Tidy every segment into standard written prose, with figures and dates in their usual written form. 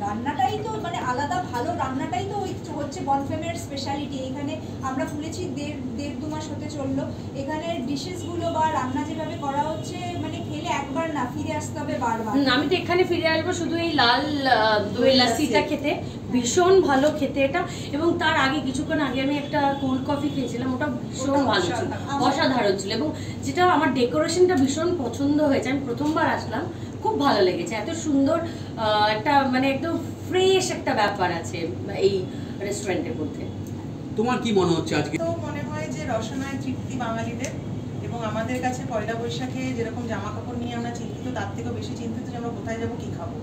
রান্নাটাই তো মানে আলাদা, ভালো রান্নাটাই তো হচ্ছে বনফেমের স্পেশালিটি। এখানে আমরা খুলেছি দেড় দু মাস হতে চললো। এখানে ডিশেসগুলো বা রান্না যেভাবে করা হচ্ছে মানে খেলে একবার না ফিরে আসতে হবে বারবার। আমি তো এখানে ফিরে আসবো শুধু এই লাল দই লাস্সিটা খেতে, ভীষণ ভালো খেতে এটা। এবং তার আগে কিছুক্ষণ আগে আমি একটা কোল্ড কফি খেয়েছিলাম, ওটা ভীষণ ভালো ছিল, অসাধারণ ছিল। এবং যেটা আমার ডেকোরেশনটা ভীষণ পছন্দ হয়েছে, আমি প্রথমবার আসলাম, খুব ভালো লেগেছে। এত সুন্দর একটা মানে একদম ফ্রেশ একটা ব্যাপার আছে এই রেস্টুরেন্টের মধ্যে। তোমার কি মনে হচ্ছে আজকে? তো মনে হয় যে রসনায় তৃপ্তি বাঙালিদের, এবং আমাদের কাছে পয়লা বৈশাখে যেরকম জামা কাপড় নিয়ে আমরা চিন্তিত, তার থেকেও বেশি চিন্তিত যে আমরা কোথায় যাবো, কি খাবো।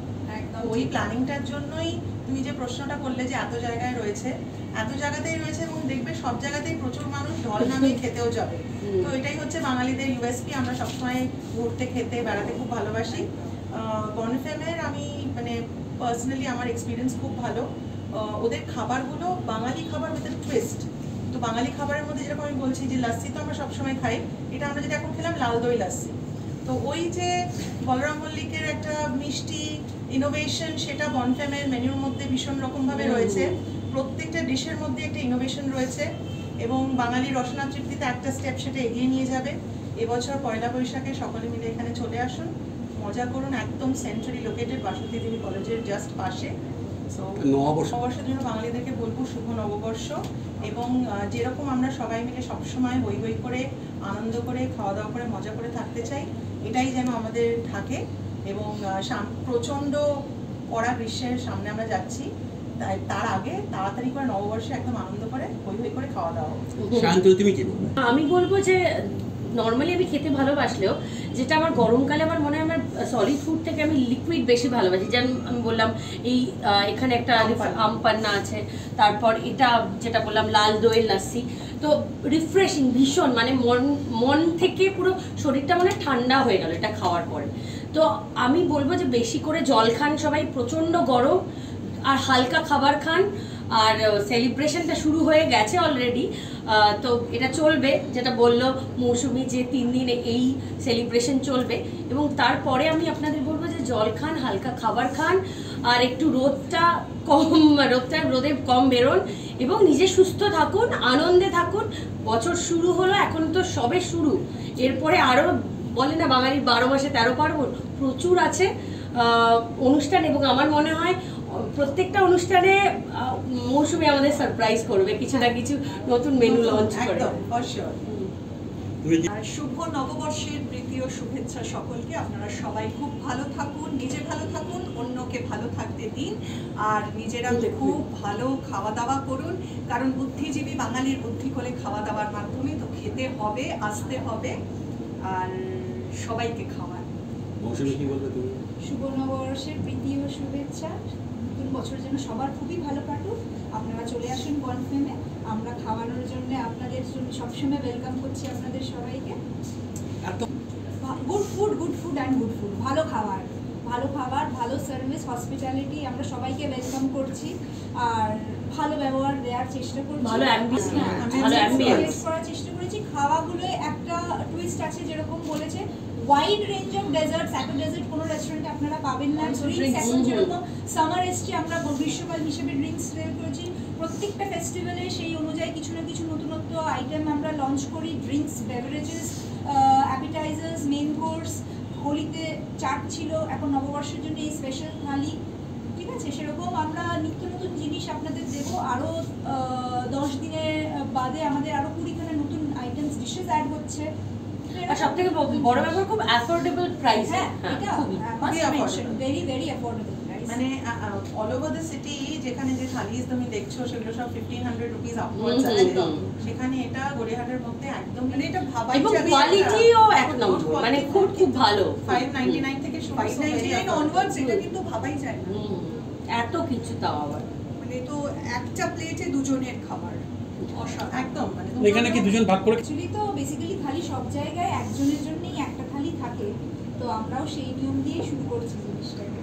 ওই প্ল্যানিংটার জন্যই তুমি যে প্রশ্নটা করলে যে এত জায়গায় রয়েছে, এত জায়গাতেই রয়েছে, এবং দেখবে সব জায়গাতেই প্রচুর মানুষ ঢল নামিয়ে খেতেও যাবে। তো এটাই হচ্ছে বাঙালিদের ইউএসপি। আমরা সবসময় ঘুরতে খেতে বেড়াতে খুব ভালোবাসি। বনফেমের আমি মানে পার্সোনালি আমার এক্সপিরিয়েন্স খুব ভালো। ওদের খাবারগুলো বাঙালি খাবার উইথ টুইস্ট। তো বাঙালি খাবারের মধ্যে যেরকম আমি বলছি যে লাস্সি তো আমরা সবসময় খাই, এটা আমরা যেটা এখন খেলাম লাল দই লাস্সি। তো ওই যে বলরাম মল্লিকের একটা মিষ্টি ইনোভেশন, সেটা বনফেমের মেনুর মধ্যে ভীষণ রকমভাবে রয়েছে। প্রত্যেকটা ডিশের মধ্যে একটা ইনোভেশন রয়েছে, এবং বাঙালি রসনা তৃপ্তিতে একটা স্টেপ সেটা এগিয়ে নিয়ে যাবে। এবছর পয়লা বৈশাখে সকলে মিলে এখানে চলে আসুন, মজা করুন। একদম সেন্ট্রালি লোকেটেড, বাসন্তী দেবী কলেজের জাস্ট পাশে। সো নববর্ষের জন্য বাঙালিদেরকে বলবো শুভ নববর্ষ। এবং যেরকম আমরা সবাই মিলে সবসময় হই হই করে আনন্দ করে খাওয়া দাওয়া করে মজা করে থাকতে চাই, এটাই যেন আমাদের থাকে। এবং প্রচণ্ড কড়া গ্রীষ্মের সামনে আমরা যাচ্ছি, তাই তার আগে তাড়াতাড়ি করে নববর্ষে একদম আনন্দ করে হই হই করে খাওয়া দাওয়া। তুমি কি বলবে? আমি বলবো যে নর্মালি আমি খেতে ভালোবাসলেও যেটা আমার গরমকালে আমার মনে হয় আমার সলিড ফুড থেকে আমি লিকুইড বেশি ভালোবাসি। যেমন আমি বললাম এই এখানে একটা আম পান্না আছে, তারপর এটা যেটা বললাম লাল দইয়ের লাস্সি, তো রিফ্রেশিং ভীষণ, মানে মন থেকে পুরো শরীরটা মানে ঠান্ডা হয়ে গেল এটা খাওয়ার পরে। তো আমি বলবো যে বেশি করে জল খান সবাই, প্রচণ্ড গরম, আর হালকা খাবার খান। আর সেলিব্রেশনটা শুরু হয়ে গেছে অলরেডি, তো এটা চলবে, যেটা বললো মৌসুমি যে 3 দিন এই সেলিব্রেশন চলবে। এবং তারপরে আমি আপনাদের বলবো যে জল খান, হালকা খাবার খান, আর একটু রোদে কম বেরোন, এবং নিজে সুস্থ থাকুন, আনন্দে থাকুন। বছর শুরু হলো, এখন তো সবে শুরু, এরপরে আরও বলে না বাঙালির 12 মাসে 13 পার্বণ, প্রচুর আছে অনুষ্ঠান। এবং আমার মনে হয় প্রত্যেকটা অনুষ্ঠানে মৌসুমি আমাদের সারপ্রাইজ করবে, কিছু না কিছু নতুন মেনু লঞ্চ করে। শুভ নববর্ষের প্রীতি ও শুভেচ্ছা সকলকে। আপনারা সবাই খুব ভালো থাকুন, নিজে ভালো থাকুন, অন্যকে ভালো থাকতে দিন, আর নিজেরা খুব ভালো খাওয়া দাওয়া করুন। কারণ বুদ্ধিজীবী বাঙালির বুদ্ধি করে খাওয়া দাওয়ার মাধ্যমে তো খেতে হবে, আসতে হবে, আর সবাইকে খাওয়ান। শুভ নববর্ষের প্রীতি ও শুভেচ্ছা। নতুন বছর যেন সবার খুবই ভালো কাটুক। আপনারা চলে আসুন বনফেমে, আমরা খাওয়ানোর জন্য আপনাদের সবসময় ওয়েলকাম করছি আপনাদের সবাইকে। Good food and good food, ভালো খাবার, ভালো সার্ভিস, হসপিটালিটি, আমরা সবাইকে ওয়েলকাম করছি। আর ভালো ব্যবহার দেওয়ার চেষ্টা করছি, ভালো অ্যাম্বিয়েন্স করার চেষ্টা করেছি। খাওয়াগুলো একটা টুইস্ট আছে, যেরকম বলেছে ওয়াইড রেঞ্জ অফ ডেজার্টস, এত ডেজার্ট কোনো রেস্টুরেন্টে আপনারা পাবেন না। ড্রিঙ্কস এখন যেরকম সামার এসছে, আমরা গ্রীষ্মকাল হিসেবে ড্রিঙ্কস তৈরি করেছি। প্রত্যেকটা ফেস্টিভ্যালে সেই অনুযায়ী কিছু না কিছু নতুনত্ব আইটেম আমরা লঞ্চ করি। Drinks, beverages, appetizers, main course. হোলিতে চাট ছিল, এখন নববর্ষের জন্য এই স্পেশাল থালি, ঠিক আছে? সেরকম আমরা নিত্য নতুন জিনিস আপনাদের দেবো। আরও 10 দিনের বাদে আমাদের আরও 20খানা নতুন আইটেমস ডিশেস অ্যাড হচ্ছে। আর সবথেকে বড় ব্যাপার খুব অ্যাফোর্ডেবল প্রাইস। হ্যাঁ, এটা ভেরি ভেরি অ্যাফোর্ডেবল প্রাইস। মানে অল ওভার দ্য সিটি যেখানে যে থালিজ তুমি দেখছো সেগুলো সব 1500 রুপিস আপওয়ার্ডস আছে, সেখানে এটা গড়িয়াহাটের মধ্যে একদম মানে এটা ভাবাই এবং কোয়ালিটিও এক নম্বর, মানে খুব খুব ভালো। 599 থেকে শুরু, 599 অনওয়ার্ডস, এটা কিন্তু ভাবাই যায় না এত কিছু। তাও আবার মানে তো একটা প্লেটে দুজনের খাবার, একদম মানে এখানে কি দুজন ভাগ করে? অ্যাকচুয়ালি তো বেসিক্যালি থালি সব জায়গায় একজনের জন্যই একটা থালি থাকে, তো আমরাও সেই নিয়ম দিয়ে শুরু করছি জিনিসটাকে।